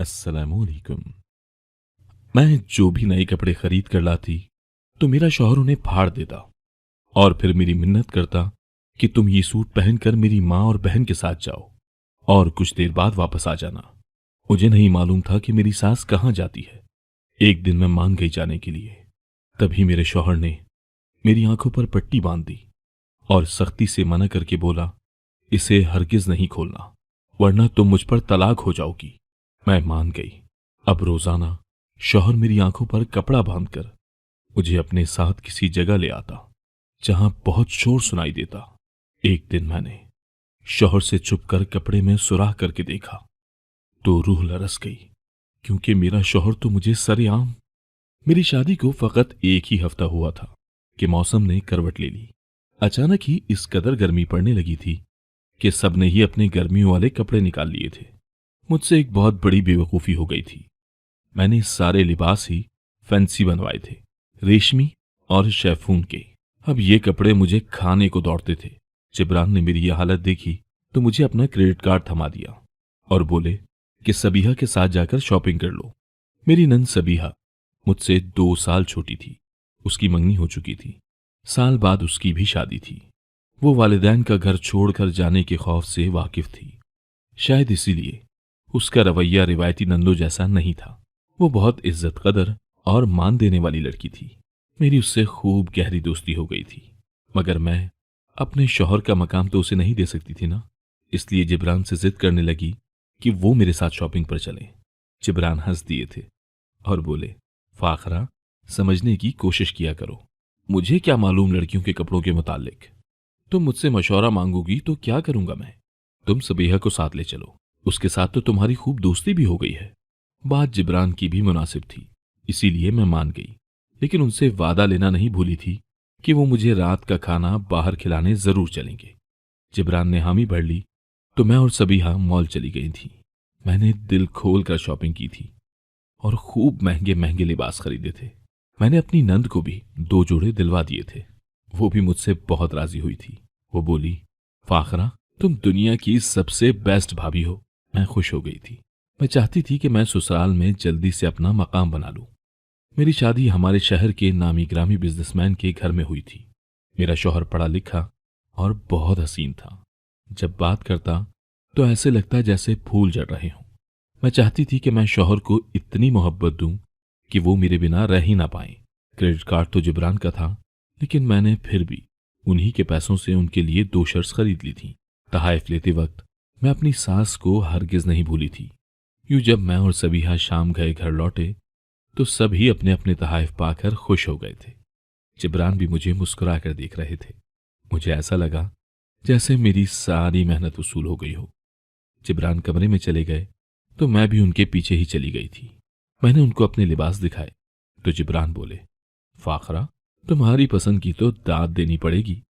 अस्सलामुअलैकुम। मैं जो भी नए कपड़े खरीद कर लाती तो मेरा शौहर उन्हें फाड़ देता और फिर मेरी मिन्नत करता कि तुम ये सूट पहनकर मेरी माँ और बहन के साथ जाओ और कुछ देर बाद वापस आ जाना। मुझे नहीं मालूम था कि मेरी सास कहाँ जाती है। एक दिन मैं मान गई जाने के लिए। तभी मेरे शौहर ने मेरी आंखों पर पट्टी बांध दी और सख्ती से मना करके बोला, इसे हरगिज नहीं खोलना वरना तुम मुझ पर तलाक हो जाओगी। मैं मान गई। अब रोजाना शौहर मेरी आंखों पर कपड़ा बांधकर मुझे अपने साथ किसी जगह ले आता जहां बहुत शोर सुनाई देता। एक दिन मैंने शौहर से छुपकर कपड़े में सुराख करके देखा तो रूह लरस गई, क्योंकि मेरा शौहर तो मुझे सरेआम। मेरी शादी को फकत एक ही हफ्ता हुआ था कि मौसम ने करवट ले ली। अचानक ही इस कदर गर्मी पड़ने लगी थी कि सबने ही अपने गर्मियों वाले कपड़े निकाल लिए थे। मुझसे एक बहुत बड़ी बेवकूफी हो गई थी। मैंने सारे लिबास ही फैंसी बनवाए थे, रेशमी और शेफून के। अब ये कपड़े मुझे खाने को दौड़ते थे। जिब्रान ने मेरी यह हालत देखी तो मुझे अपना क्रेडिट कार्ड थमा दिया और बोले कि सबीहा के साथ जाकर शॉपिंग कर लो। मेरी नंद सबीहा मुझसे 2 साल छोटी थी। उसकी मंगनी हो चुकी थी। साल बाद उसकी भी शादी थी। वो वालिदैन का घर छोड़कर जाने के खौफ से वाकिफ थी। शायद इसीलिए उसका रवैया रिवायती नंदों जैसा नहीं था। वो बहुत इज्जत कदर और मान देने वाली लड़की थी। मेरी उससे खूब गहरी दोस्ती हो गई थी, मगर मैं अपने शौहर का मकाम तो उसे नहीं दे सकती थी ना। इसलिए जिब्रान से जिद करने लगी कि वो मेरे साथ शॉपिंग पर चले। जिब्रान हंस दिए थे और बोले, फाखरा, समझने की कोशिश किया करो। मुझे क्या मालूम लड़कियों के कपड़ों के मुतालिक। तुम मुझसे मशवरा मांगोगी तो क्या करूंगा मैं। तुम सबीहा को साथ ले चलो, उसके साथ तो तुम्हारी खूब दोस्ती भी हो गई है। बात जिब्रान की भी मुनासिब थी, इसीलिए मैं मान गई। लेकिन उनसे वादा लेना नहीं भूली थी कि वो मुझे रात का खाना बाहर खिलाने जरूर चलेंगे। जिब्रान ने हामी भर ली तो मैं और सबीहा मॉल चली गई थी। मैंने दिल खोल कर शॉपिंग की थी और खूब महंगे महंगे लिबास खरीदे थे। मैंने अपनी नंद को भी 2 जोड़े दिलवा दिए थे। वो भी मुझसे बहुत राजी हुई थी। वो बोली, फाखरा, तुम दुनिया की सबसे बेस्ट भाभी हो। मैं खुश हो गई थी। मैं चाहती थी कि मैं ससुराल में जल्दी से अपना मकाम बना लूं। मेरी शादी हमारे शहर के नामी ग्रामी बिजनेसमैन के घर में हुई थी। मेरा शौहर पढ़ा लिखा और बहुत हसीन था। जब बात करता तो ऐसे लगता जैसे फूल जड़ रहे हों। मैं चाहती थी कि मैं शौहर को इतनी मोहब्बत दूं कि वो मेरे बिना रह ही ना पाए। क्रेडिट कार्ड तो जिब्रान का था, लेकिन मैंने फिर भी उन्हीं के पैसों से उनके लिए 2 शर्ट्स खरीद ली थी। तहाइफ लेते वक्त मैं अपनी सास को हरगिज नहीं भूली थी। यूं जब मैं और सबीहा शाम गए घर लौटे तो सभी अपने अपने तहाइफ पाकर खुश हो गए थे। जिब्रान भी मुझे मुस्कुरा कर देख रहे थे। मुझे ऐसा लगा जैसे मेरी सारी मेहनत वसूल हो गई हो। जिब्रान कमरे में चले गए तो मैं भी उनके पीछे ही चली गई थी। मैंने उनको अपने लिबास दिखाए तो जिब्रान बोले, फाखरा, तुम्हारी पसंद की तो दाद देनी पड़ेगी।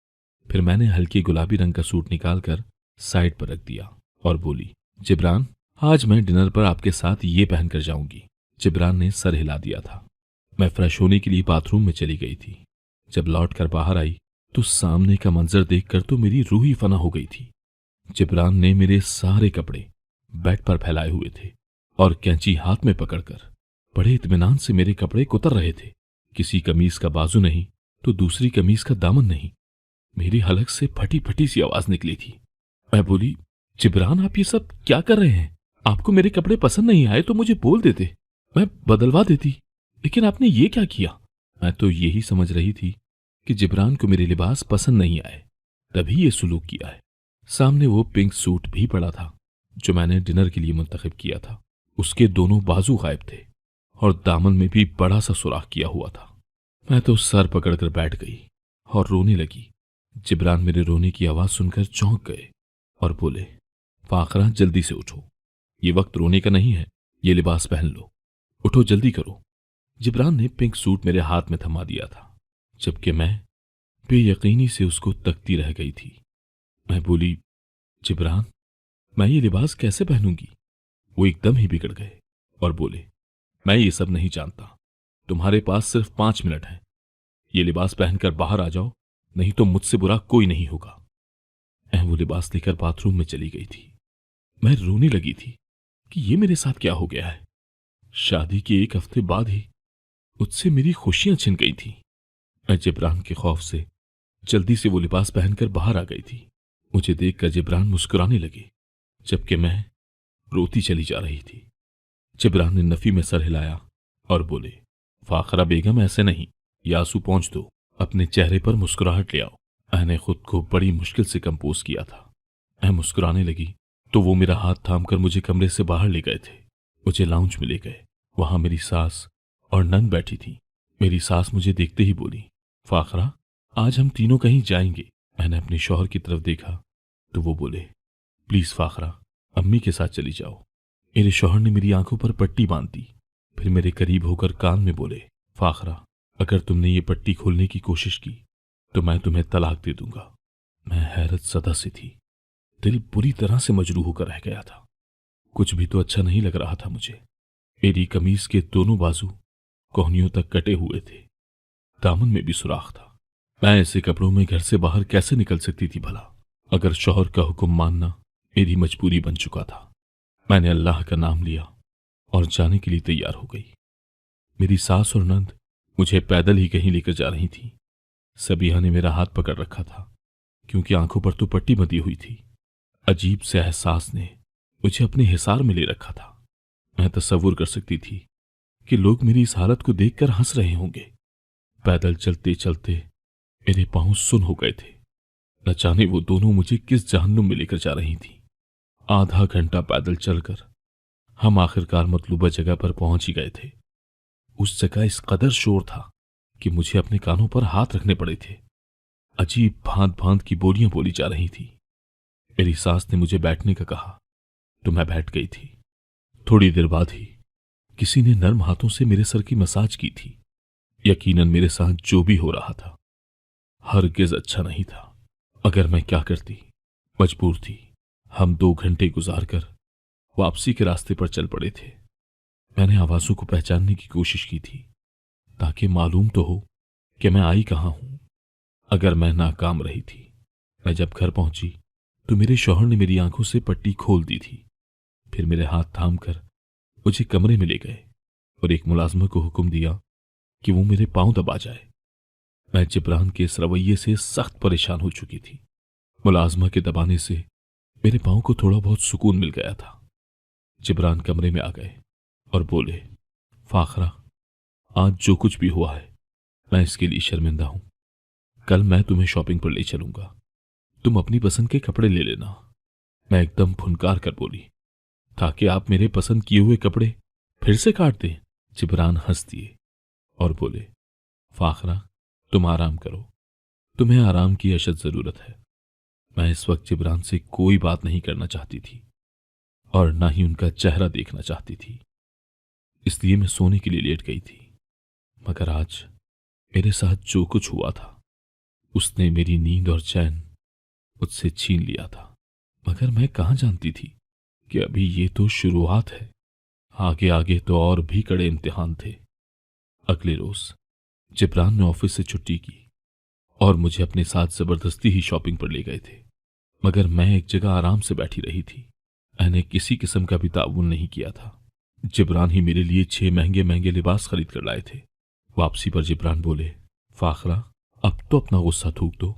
फिर मैंने हल्के गुलाबी रंग का सूट निकालकर साइड पर रख दिया और बोली, जिब्रान, आज मैं डिनर पर आपके साथ ये पहनकर जाऊंगी। जिब्रान ने सर हिला दिया था। मैं फ्रेश होने के लिए बाथरूम में चली गई थी। जब लौट कर बाहर आई तो सामने का मंजर देखकर तो मेरी रूह ही फना हो गई थी। जिब्रान ने मेरे सारे कपड़े बेड पर फैलाए हुए थे और कैंची हाथ में पकड़कर बड़े इत्मीनान से मेरे कपड़े कुतर रहे थे। किसी कमीज का बाजू नहीं तो दूसरी कमीज का दामन नहीं। मेरी हलक से फटी फटी सी आवाज निकली थी। मैं बोली, जिब्रान, आप ये सब क्या कर रहे हैं? आपको मेरे कपड़े पसंद नहीं आए तो मुझे बोल देते, मैं बदलवा देती। लेकिन आपने ये क्या किया? मैं तो यही समझ रही थी कि जिब्रान को मेरे लिबास पसंद नहीं आए, तभी ये सुलूक किया है। सामने वो पिंक सूट भी पड़ा था जो मैंने डिनर के लिए मुंतखब किया था। उसके दोनों बाजू गायब थे और दामन में भी बड़ा सा सुराख किया हुआ था। मैं तो सर पकड़कर बैठ गई और रोने लगी। जिब्रान मेरे रोने की आवाज सुनकर चौंक गए और बोले, फाखरा, जल्दी से उठो, ये वक्त रोने का नहीं है, ये लिबास पहन लो, उठो, जल्दी करो। जिब्रान ने पिंक सूट मेरे हाथ में थमा दिया था, जबकि मैं बेयकीनी से उसको तकती रह गई थी। मैं बोली, जिब्रान, मैं ये लिबास कैसे पहनूंगी? वो एकदम ही बिगड़ गए और बोले, मैं ये सब नहीं जानता, तुम्हारे पास सिर्फ 5 मिनट हैं। ये लिबास पहनकर बाहर आ जाओ, नहीं तो मुझसे बुरा कोई नहीं होगा। मैं वो लिबास लेकर बाथरूम में चली गई थी। मैं रोने लगी थी कि ये मेरे साथ क्या हो गया है। शादी के एक हफ्ते बाद ही मुझसे मेरी खुशियां छिन गई थी। मैं जिब्रान के खौफ से जल्दी से वो लिबास पहनकर बाहर आ गई थी। मुझे देखकर जिब्रान मुस्कुराने लगी, जबकि मैं रोती चली जा रही थी। जिब्रान ने नफी में सर हिलाया और बोले, फाखरा बेगम, ऐसे नहीं, ये आंसू पोंछ दो, अपने चेहरे पर मुस्कुराहट ले आओ। मैंने खुद को बड़ी मुश्किल से कंपोज किया था। मैं मुस्कुराने लगी तो वो मेरा हाथ थामकर मुझे कमरे से बाहर ले गए थे। मुझे लाउंज में ले गए। वहां मेरी सास और नंद बैठी थी। मेरी सास मुझे देखते ही बोली, फाखरा, आज हम तीनों कहीं जाएंगे। मैंने अपने शौहर की तरफ देखा तो वो बोले, प्लीज फाखरा, अम्मी के साथ चली जाओ। मेरे शौहर ने मेरी आंखों पर पट्टी बांध दी। फिर मेरे करीब होकर कान में बोले, फाखरा, अगर तुमने ये पट्टी खोलने की कोशिश की तो मैं तुम्हें तलाक दे दूंगा। मैं हैरत सदा से थी। दिल बुरी तरह से मजरूह होकर रह गया था। कुछ भी तो अच्छा नहीं लग रहा था मुझे। मेरी कमीज के दोनों बाजू कोहनियों तक कटे हुए थे। दामन में भी सुराख था। मैं ऐसे कपड़ों में घर से बाहर कैसे निकल सकती थी भला। अगर शौहर का हुक्म मानना मेरी मजबूरी बन चुका था। मैंने अल्लाह का नाम लिया और जाने के लिए तैयार हो गई। मेरी सास और नंद मुझे पैदल ही कहीं लेकर जा रही थी। सबिया ने मेरा हाथ पकड़ रखा था, क्योंकि आंखों पर तो पट्टी बंधी हुई थी। अजीब से एहसास ने मुझे अपने हिसार में ले रखा था। मैं तसव्वुर कर सकती थी कि लोग मेरी इस हालत को देखकर हंस रहे होंगे। पैदल चलते चलते मेरे पांव सुन हो गए थे। न जाने वो दोनों मुझे किस जहन्नुम में लेकर जा रही थी। आधा घंटा पैदल चलकर हम आखिरकार मतलूबा जगह पर पहुंच ही गए थे। उस जगह इस कदर शोर था कि मुझे अपने कानों पर हाथ रखने पड़े थे। अजीब भांत भांत की बोलियां बोली जा रही थी। मेरी सास ने मुझे बैठने का कहा तो मैं बैठ गई थी। थोड़ी देर बाद ही किसी ने नर्म हाथों से मेरे सर की मसाज की थी। यकीनन मेरे साथ जो भी हो रहा था हरगिज अच्छा नहीं था। अगर मैं क्या करती, मजबूर थी। हम 2 घंटे गुजारकर वापसी के रास्ते पर चल पड़े थे। मैंने आवाजों को पहचानने की कोशिश की थी ताकि मालूम तो हो कि मैं आई कहां हूं। अगर मैं नाकाम रही थी। मैं जब घर पहुंची तो मेरे शौहर ने मेरी आंखों से पट्टी खोल दी थी। फिर मेरे हाथ थामकर मुझे कमरे में ले गए और एक मुलाजमा को हुक्म दिया कि वो मेरे पांव दबा जाए। मैं जिब्रान के इस रवैये से सख्त परेशान हो चुकी थी। मुलाजमा के दबाने से मेरे पांव को थोड़ा बहुत सुकून मिल गया था। जिब्रान कमरे में आ गए और बोले, फाखरा, आज जो कुछ भी हुआ है मैं इसके लिए शर्मिंदा हूं। कल मैं तुम्हें शॉपिंग पर ले चलूंगा। तुम अपनी पसंद के कपड़े ले लेना। मैं एकदम फुनकार कर बोली, ताकि आप मेरे पसंद किए हुए कपड़े फिर से काट दें। जिब्रान हंस दिए और बोले, फाखरा, तुम आराम करो। तुम्हें आराम की अशद जरूरत है। मैं इस वक्त जिब्रान से कोई बात नहीं करना चाहती थी और ना ही उनका चेहरा देखना चाहती थी। इसलिए मैं सोने के लिए लेट गई थी। मगर आज मेरे साथ जो कुछ हुआ था उसने मेरी नींद और चैन मुझसे छीन लिया था। मगर मैं कहां जानती थी कि अभी ये तो शुरुआत है। आगे आगे तो और भी कड़े इम्तिहान थे। अगले रोज जिब्रान ने ऑफिस से छुट्टी की और मुझे अपने साथ जबरदस्ती ही शॉपिंग पर ले गए थे। मगर मैं एक जगह आराम से बैठी रही थी। मैंने किसी किस्म का भी ताउन नहीं किया था। जिब्रान ही मेरे लिए 6 महंगे महंगे लिबास खरीद कर लाए थे। वापसी पर जिब्रान बोले, फाखरा, अब तो अपना गुस्सा थूक दो।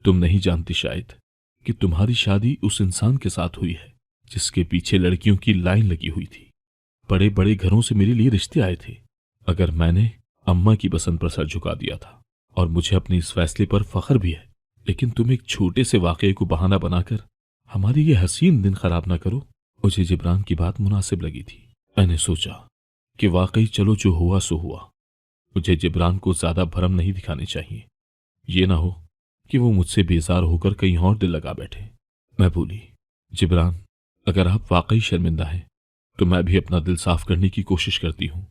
तुम नहीं जानती शायद कि तुम्हारी शादी उस इंसान के साथ हुई है जिसके पीछे लड़कियों की लाइन लगी हुई थी। बड़े बड़े घरों से मेरे लिए रिश्ते आए थे। अगर मैंने अम्मा की पसंद पर सर झुका दिया था और मुझे अपने इस फैसले पर फख्र भी है, लेकिन तुम एक छोटे से वाकये को बहाना बनाकर हमारी ये हसीन दिन खराब ना करो। मुझे जिब्रान की बात मुनासिब लगी थी। मैंने सोचा कि वाकई चलो जो हुआ सो हुआ। मुझे जिब्रान को ज्यादा भरम नहीं दिखाने चाहिए। ये ना हो कि वो मुझसे बेजार होकर कहीं और दिल लगा बैठे। मैं बोली, जिब्रान, अगर आप वाकई शर्मिंदा हैं तो मैं भी अपना दिल साफ करने की कोशिश करती हूं।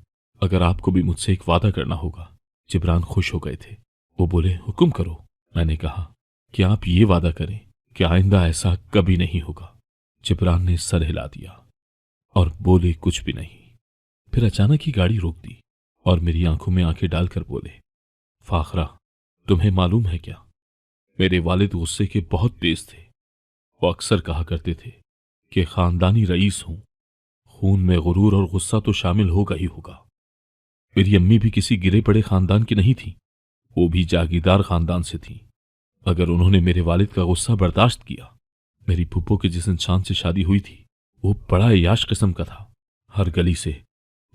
अगर आपको भी मुझसे एक वादा करना होगा। जिब्रान खुश हो गए थे। वो बोले, हुक्म करो। मैंने कहा कि आप ये वादा करें कि आइंदा ऐसा कभी नहीं होगा। जिब्रान ने सर हिला दिया और बोले कुछ भी नहीं। फिर अचानक ही गाड़ी रोक दी और मेरी आंखों में आंखें डालकर बोले, फाखरा, तुम्हें मालूम है क्या, मेरे वालिद गुस्से के बहुत तेज थे। वो अक्सर कहा करते थे कि खानदानी रईस हूं, खून में गुरूर और गुस्सा तो शामिल होगा ही होगा। मेरी अम्मी भी किसी गिरे पड़े खानदान की नहीं थी, वो भी जागीरदार खानदान से थी। अगर उन्होंने मेरे वालिद का गुस्सा बर्दाश्त किया, मेरी फूफो के जिस इंसान से शादी हुई थी वो बड़ा याश किस्म का था। हर गली से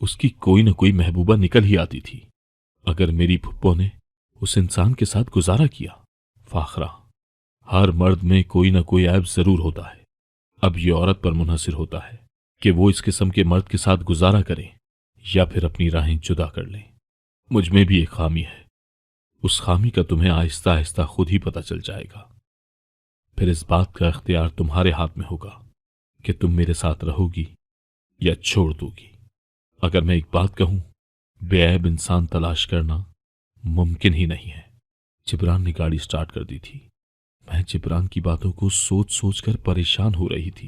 उसकी कोई न कोई महबूबा निकल ही आती थी। अगर मेरी फुप्पो ने उस इंसान के साथ गुजारा किया, फाखरा, हर मर्द में कोई न कोई ऐब जरूर होता है। अब ये औरत पर मुनहसिर होता है कि वो इस किस्म के मर्द के साथ गुजारा करे या फिर अपनी राहें जुदा कर ले। मुझ में भी एक खामी है, उस खामी का तुम्हें आहिस्ता आहिस्ता खुद ही पता चल जाएगा। फिर इस बात का इख्तियार तुम्हारे हाथ में होगा कि तुम मेरे साथ रहोगी या छोड़ दोगी। अगर मैं एक बात कहूं, बेऐब इंसान तलाश करना मुमकिन ही नहीं है। जिब्रान ने गाड़ी स्टार्ट कर दी थी। मैं जिब्रान की बातों को सोच सोच कर परेशान हो रही थी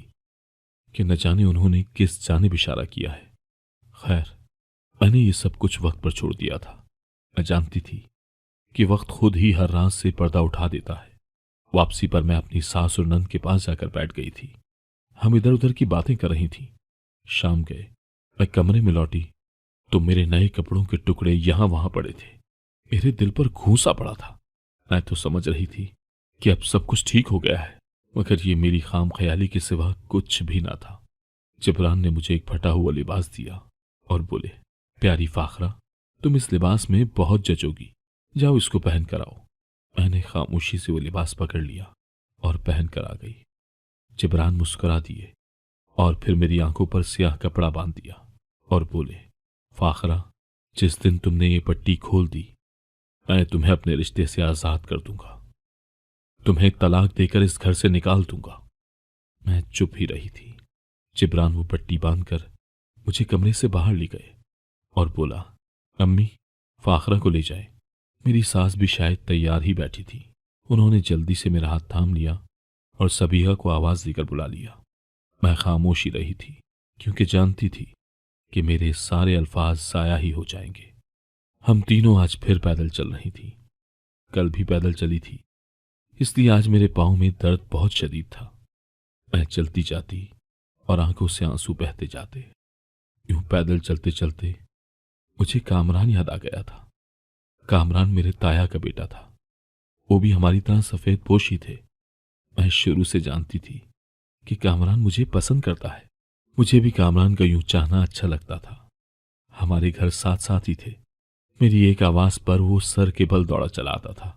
कि न जाने उन्होंने किस जानिब इशारा किया है। खैर, मैंने ये सब कुछ वक्त पर छोड़ दिया था। मैं जानती थी कि वक्त खुद ही हर रात से पर्दा उठा देता है। वापसी पर मैं अपनी सास और नंद के पास जाकर बैठ गई थी। हम इधर उधर की बातें कर रही थीं। शाम गए, मैं कमरे में लौटी तो मेरे नए कपड़ों के टुकड़े यहां वहां पड़े थे। मेरे दिल पर घूंसा पड़ा था। मैं तो समझ रही थी कि अब सब कुछ ठीक हो गया है, मगर ये मेरी खाम ख्याली के सिवा कुछ भी ना था। जिब्रान ने मुझे एक फटा हुआ लिबास दिया और बोले, प्यारी फाखरा, तुम इस लिबास में बहुत जचोगी, जाओ इसको पहन कर आओ। मैंने खामोशी से वो लिबास पकड़ लिया और पहन कर आ गई। जिब्रान मुस्कुरा दिए और फिर मेरी आंखों पर स्याह कपड़ा बांध दिया और बोले, फाखरा, जिस दिन तुमने ये पट्टी खोल दी, मैं तुम्हें अपने रिश्ते से आजाद कर दूंगा। तुम्हें तलाक देकर इस घर से निकाल दूंगा। मैं चुप ही रही थी। जिब्रान वो पट्टी बांधकर मुझे कमरे से बाहर ले गए और बोला, अम्मी, फाखरा को ले जाए। मेरी सास भी शायद तैयार ही बैठी थी। उन्होंने जल्दी से मेरा हाथ थाम लिया और सबीहा को आवाज देकर बुला लिया। मैं खामोशी रही थी क्योंकि जानती थी कि मेरे सारे अल्फाज साया ही हो जाएंगे। हम तीनों आज फिर पैदल चल रही थी। कल भी पैदल चली थी, इसलिए आज मेरे पांव में दर्द बहुत शदीद था। मैं चलती जाती और आंखों से आंसू बहते जाते। यूं पैदल चलते चलते मुझे कामरान याद आ गया था। कामरान मेरे ताया का बेटा था। वो भी हमारी तरह सफेद पोश ही थे। मैं शुरू से जानती थी कि कामरान मुझे पसंद करता है। मुझे भी कामरान का यूं चाहना अच्छा लगता था। हमारे घर साथ साथ ही थे। मेरी एक आवाज पर वो सर के बल दौड़ा चला आता था।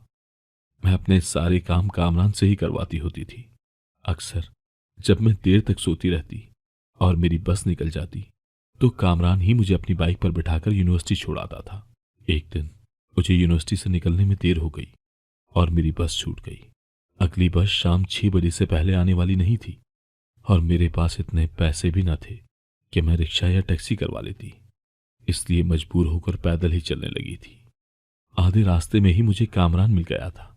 मैं अपने सारे काम कामरान से ही करवाती होती थी। अक्सर जब मैं देर तक सोती रहती और मेरी बस निकल जाती तो कामरान ही मुझे अपनी बाइक पर बिठाकर यूनिवर्सिटी छोड़ाता था। एक दिन मुझे यूनिवर्सिटी से निकलने में देर हो गई और मेरी बस छूट गई। अगली बस शाम 6 बजे से पहले आने वाली नहीं थी और मेरे पास इतने पैसे भी न थे कि मैं रिक्शा या टैक्सी करवा लेती। इसलिए मजबूर होकर पैदल ही चलने लगी थी। आधे रास्ते में ही मुझे कामरान मिल गया था।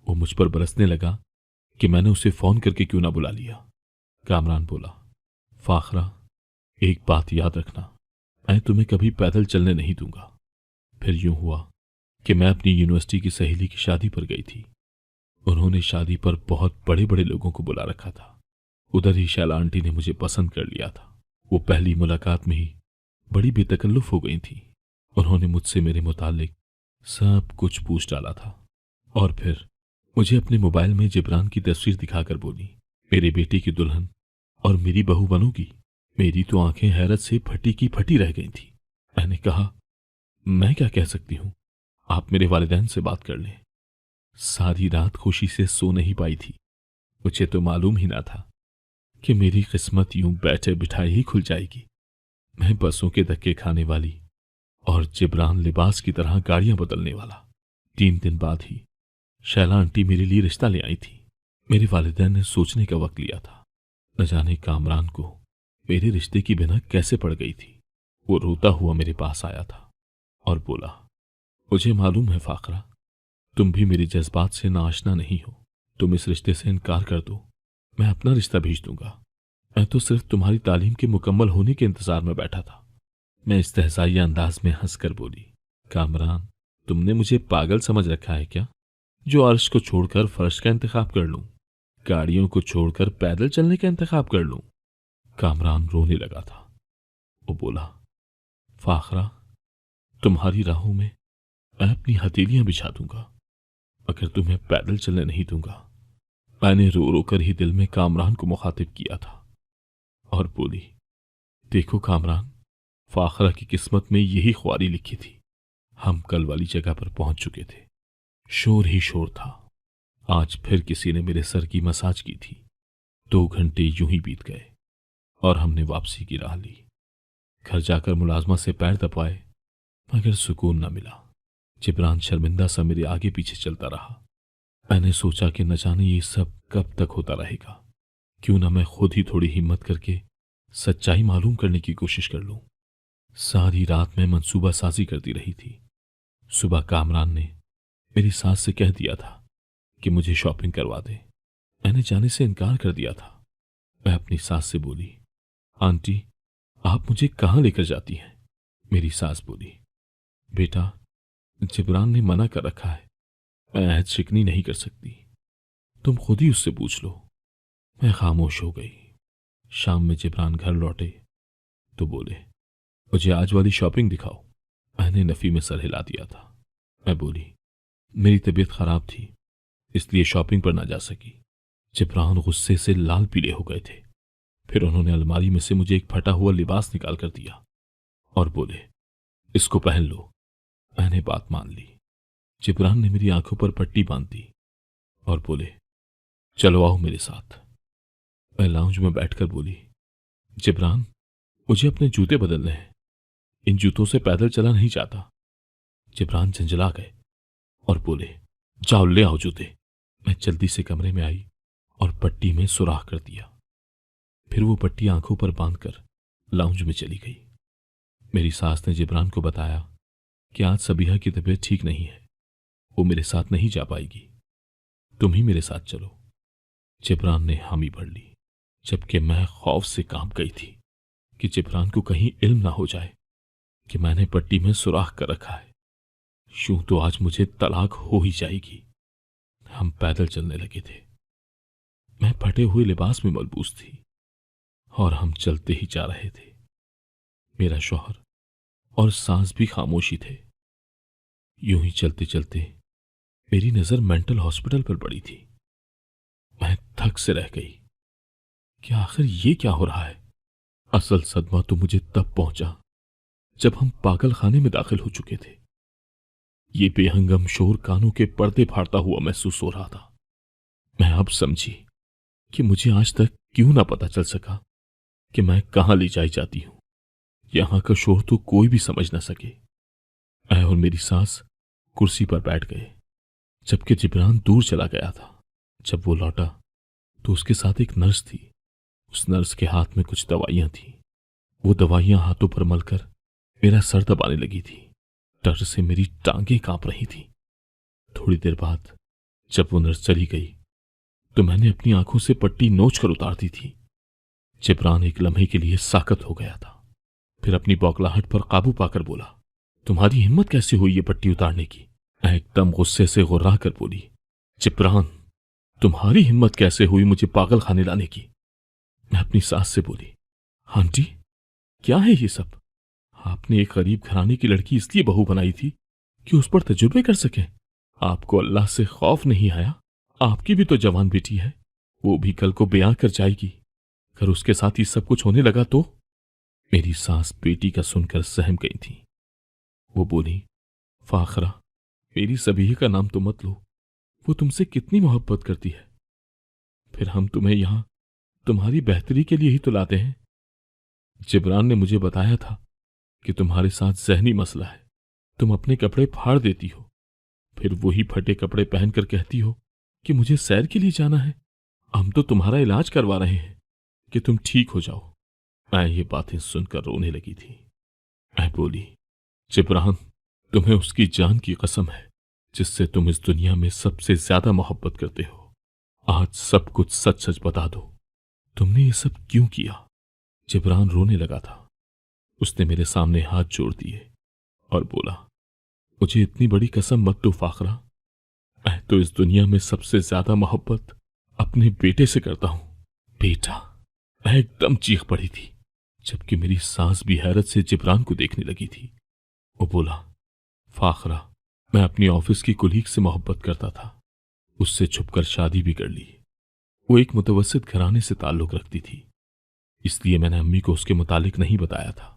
वो मुझ पर बरसने लगा कि मैंने उसे फोन करके क्यों ना बुला लिया। कामरान बोला, फाखरा, एक बात याद रखना, मैं तुम्हें कभी पैदल चलने नहीं दूंगा। फिर यूं हुआ कि मैं अपनी यूनिवर्सिटी की सहेली की शादी पर गई थी। उन्होंने शादी पर बहुत बड़े बड़े लोगों को बुला रखा था। उधर ही शैला आंटी ने मुझे पसंद कर लिया था। वो पहली मुलाकात में ही बड़ी बेतकल्लुफ हो गई थी। उन्होंने मुझसे मेरे मुतालिक सब कुछ पूछ डाला था और फिर मुझे अपने मोबाइल में जिब्रान की तस्वीर दिखाकर बोली, मेरे बेटे की दुल्हन और मेरी बहू बनोगी। मेरी तो आंखें हैरत से फटी की फटी रह गई थी। मैंने कहा, मैं क्या कह सकती हूं, आप मेरे वालिदैन से बात कर लें। सारी रात खुशी से सो नहीं पाई थी। मुझे तो मालूम ही ना था कि मेरी किस्मत यूं बैठे बिठाए ही खुल जाएगी। मैं बसों के धक्के खाने वाली और जिब्रान लिबास की तरह गाड़ियां बदलने वाला। 3 दिन बाद ही शैला आंटी मेरे लिए रिश्ता ले आई थी। मेरे वालिदैन ने सोचने का वक्त लिया था। न जाने कामरान को मेरे रिश्ते की भनक कैसे पड़ गई थी। वो रोता हुआ मेरे पास आया था और बोला, मुझे मालूम है फाखरा, तुम भी मेरे जज्बात से नाआशना नहीं हो। तुम इस रिश्ते से इनकार कर दो, मैं अपना रिश्ता भेज दूंगा। मैं तो सिर्फ तुम्हारी तालीम के मुकम्मल होने के इंतजार में बैठा था। मैं इस्तेहज़ाइया अंदाज में हंसकर बोली, कामरान, तुमने मुझे पागल समझ रखा है क्या, जो अर्श को छोड़कर फर्श का इंतखाब कर लूं, गाड़ियों को छोड़कर पैदल चलने का इंतखाब कर लूं। कामरान रोने लगा था। वो बोला, फाखरा, तुम्हारी राहों में मैं अपनी हथेलियां बिछा दूंगा अगर तुम्हें पैदल चलने नहीं दूंगा। मैंने रो रो कर ही दिल में कामरान को मुखातिब किया था और बोली, देखो कामरान, फाखरा की किस्मत में यही ख्वारी लिखी थी। हम कल वाली जगह पर पहुंच चुके थे, शोर ही शोर था। आज फिर किसी ने मेरे सर की मसाज की थी। 2 घंटे यूं ही बीत गए और हमने वापसी की राह ली। घर जाकर मुलाजमा से पैर दबाए मगर सुकून न मिला। जिब्रान शर्मिंदा सा मेरे आगे पीछे चलता रहा। मैंने सोचा कि न जाने ये सब कब तक होता रहेगा, क्यों ना मैं खुद ही थोड़ी हिम्मत करके सच्चाई मालूम करने की कोशिश कर लूं। सारी रात मैं मंसूबा साजी करती रही थी। सुबह कामरान ने मेरी सास से कह दिया था कि मुझे शॉपिंग करवा दे। मैंने जाने से इनकार कर दिया था। मैं अपनी सास से बोली, आंटी, आप मुझे कहाँ लेकर जाती हैं? मेरी सास बोली, बेटा, जिब्रान ने मना कर रखा है, मैं अहद शिकनी नहीं कर सकती, तुम खुद ही उससे पूछ लो। मैं खामोश हो गई। शाम में जिब्रान घर लौटे तो बोले, मुझे आज वाली शॉपिंग दिखाओ। मैंने नफी में सर हिला दिया था। मैं बोली, मेरी तबीयत खराब थी इसलिए शॉपिंग पर ना जा सकी। जिब्रान गुस्से से लाल पीले हो गए थे। फिर उन्होंने अलमारी में से मुझे एक फटा हुआ लिबास निकाल कर दिया और बोले, इसको पहन लो। मैंने बात मान ली। जिब्रान ने मेरी आंखों पर पट्टी बांध दी और बोले, चलो आओ मेरे साथ। मैं लाउंज में बैठकर बोली, जिब्रान, मुझे अपने जूते बदलने हैं, इन जूतों से पैदल चला नहीं जाता। जिब्रान झंझला गए और बोले, जाओ ले आओ जूते। मैं जल्दी से कमरे में आई और पट्टी में सुराख कर दिया। फिर वो पट्टी आंखों पर बांधकर लाउंज में चली गई। मेरी सास ने जिब्रान को बताया कि आज सबीहा की तबीयत ठीक नहीं है, वो मेरे साथ नहीं जा पाएगी, तुम ही मेरे साथ चलो। जिब्रान ने हामी भर ली, जबकि मैं खौफ से कांप गई थी कि जिब्रान को कहीं इल्म ना हो जाए कि मैंने पट्टी में सुराख कर रखा है। यूं तो आज मुझे तलाक हो ही जाएगी। हम पैदल चलने लगे थे। मैं फटे हुए लिबास में मलबूस थी और हम चलते ही जा रहे थे। मेरा शौहर और सास भी खामोशी थे। यूं ही चलते चलते मेरी नजर मेंटल हॉस्पिटल पर पड़ी थी। मैं थक से रह गई कि आखिर ये क्या हो रहा है। असल सदमा तो मुझे तब पहुंचा जब हम पागल खाने में दाखिल हो चुके थे। ये बेहंगम शोर कानों के पर्दे फाड़ता हुआ महसूस हो रहा था। मैं अब समझी कि मुझे आज तक क्यों ना पता चल सका कि मैं कहां ले जाई जाती हूं। यहां का शोर तो कोई भी समझ ना सके। मैं और मेरी सास कुर्सी पर बैठ गए, जबकि जिब्रान दूर चला गया था। जब वो लौटा तो उसके साथ एक नर्स थी। उस नर्स के हाथ में कुछ दवाइयां थी। वो दवाइयां हाथों पर मलकर मेरा सर दबाने लगी थी। डर से मेरी टांगें कांप रही थी। थोड़ी देर बाद जब वो नर्स चली गई तो मैंने अपनी आंखों से पट्टी नोच कर उतार दी थी। जिब्रान एक लम्हे के लिए साकत हो गया था। फिर अपनी बौखलाहट पर काबू पाकर बोला, तुम्हारी हिम्मत कैसे हुई ये पट्टी उतारने की? मैं एकदम गुस्से से गुर्रा कर बोली, जिब्रान, तुम्हारी हिम्मत कैसे हुई मुझे पागल खाने लाने की? मैं अपनी सास से बोली, आंटी, क्या है ये सब? आपने एक गरीब घराने की लड़की इसलिए बहू बनाई थी कि उस पर तजुर्बे कर सके। आपको अल्लाह से खौफ नहीं आया? आपकी भी तो जवान बेटी है, वो भी कल को ब्याह कर जाएगी। अगर उसके साथ ही सब कुछ होने लगा तो? मेरी सास बेटी का सुनकर सहम गई थी। वो बोली, फाखरा, मेरी सबीह का नाम तो मत लो, वो तुमसे कितनी मोहब्बत करती है। फिर हम तुम्हें यहां तुम्हारी बेहतरी के लिए ही तो लाते हैं। जिब्रान ने मुझे बताया था कि तुम्हारे साथ जहनी मसला है, तुम अपने कपड़े फाड़ देती हो, फिर वही फटे कपड़े पहनकर कहती हो कि मुझे सैर के लिए जाना है। हम तो तुम्हारा इलाज करवा रहे हैं कि तुम ठीक हो जाओ। मैं ये बातें सुनकर रोने लगी थी। मैं बोली, जिब्रान, तुम्हें उसकी जान की कसम है जिससे तुम इस दुनिया में सबसे ज्यादा मोहब्बत करते हो। आज सब कुछ सच सच बता दो, तुमने ये सब क्यों किया? जिब्रान रोने लगा था। उसने मेरे सामने हाथ जोड़ दिए और बोला, मुझे इतनी बड़ी कसम मत दो फाखरा, मैं तो इस दुनिया में सबसे ज्यादा मोहब्बत अपने बेटे से करता हूं। बेटा? मैं एकदम चीख पड़ी थी। जबकि मेरी सास भी हैरत से जिब्रान को देखने लगी थी। वो बोला, फाखरा, मैं अपनी ऑफिस की कुलीग से मोहब्बत करता था, उससे छुपकर शादी भी कर ली। वो एक मुतवस्सित घराने से ताल्लुक रखती थी, इसलिए मैंने अम्मी को उसके मुतालिक नहीं बताया था।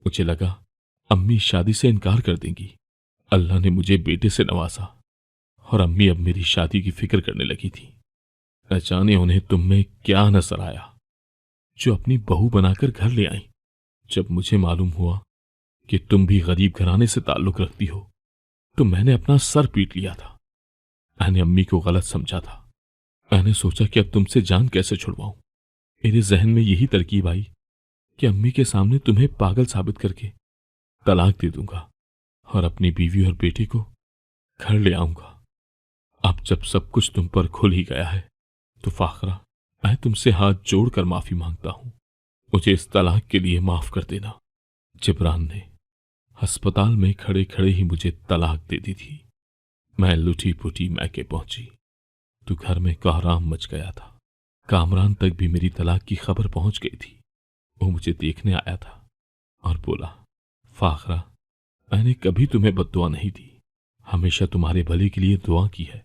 मुझे लगा अम्मी शादी से इनकार कर देंगी। अल्लाह ने मुझे बेटे से नवाजा और अम्मी अब मेरी शादी की फिक्र करने लगी थी। न जाने उन्हें तुम में क्या नजर आया जो अपनी बहू बनाकर घर ले आई। जब मुझे मालूम हुआ कि तुम भी गरीब घराने से ताल्लुक रखती हो तो मैंने अपना सर पीट लिया था। मैंने अम्मी को गलत समझा था। मैंने सोचा कि अब तुमसे जान कैसे छुड़वाऊं। मेरे जहन में यही तरकीब आई कि अम्मी के सामने तुम्हें पागल साबित करके तलाक दे दूंगा और अपनी बीवी और बेटे को घर ले आऊंगा। अब जब सब कुछ तुम पर खुल ही गया है तो फाखरा, मैं तुमसे हाथ जोड़कर माफी मांगता हूं। मुझे इस तलाक के लिए माफ कर देना। जिब्रान ने अस्पताल में खड़े खड़े ही मुझे तलाक दे दी थी। मैं लुटी पुटी मैके पहुंची तो घर में कोहराम मच गया था। कामरान तक भी मेरी तलाक की खबर पहुंच गई थी। वो मुझे देखने आया था और बोला, फाखरा, मैंने कभी तुम्हें बद्दुआ नहीं दी, हमेशा तुम्हारे भले के लिए दुआ की है।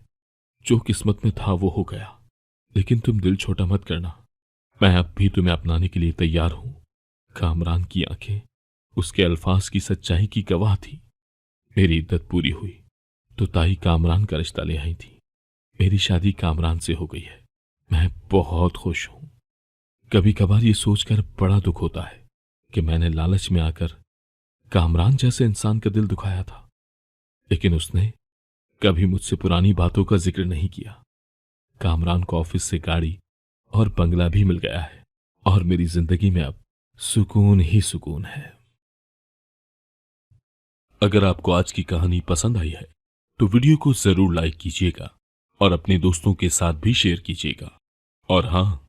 जो किस्मत में था वो हो गया, लेकिन तुम दिल छोटा मत करना। मैं अब भी तुम्हें अपनाने के लिए तैयार हूं। कामरान की आंखें उसके अल्फाज की सच्चाई की गवाह थी। मेरी इद्दत पूरी हुई तो ताई कामरान का रिश्ता ले आई थी। मेरी शादी कामरान से हो गई है। मैं बहुत खुश हूं। कभी कभार ये सोचकर बड़ा दुख होता है कि मैंने लालच में आकर कामरान जैसे इंसान का दिल दुखाया था, लेकिन उसने कभी मुझसे पुरानी बातों का जिक्र नहीं किया। कामरान को ऑफिस से गाड़ी और बंगला भी मिल गया है और मेरी जिंदगी में अब सुकून ही सुकून है। अगर आपको आज की कहानी पसंद आई है तो वीडियो को जरूर लाइक कीजिएगा और अपने दोस्तों के साथ भी शेयर कीजिएगा। और हाँ,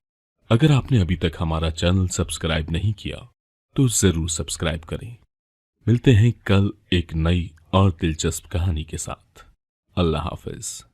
अगर आपने अभी तक हमारा चैनल सब्सक्राइब नहीं किया तो जरूर सब्सक्राइब करें। मिलते हैं कल एक नई और दिलचस्प कहानी के साथ। अल्लाह हाफिज।